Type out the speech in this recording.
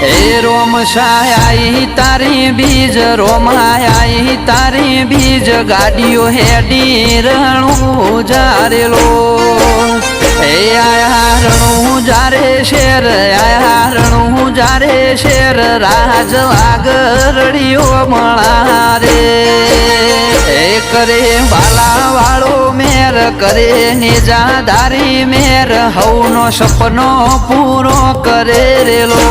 એ રોમ સાઈ તારી બીજ રોમાઈ તારી બીજ ગાડીઓ હેડી રણું જારેલો એ આયા રણું જારે શેર આયા રણું જારે શેર રાજ વાગરડીઓ મળા રે એ કરે બાલા વાળો મેર કરે નિજાદારી મેર હવનો સપનો પૂરો કરે રેલો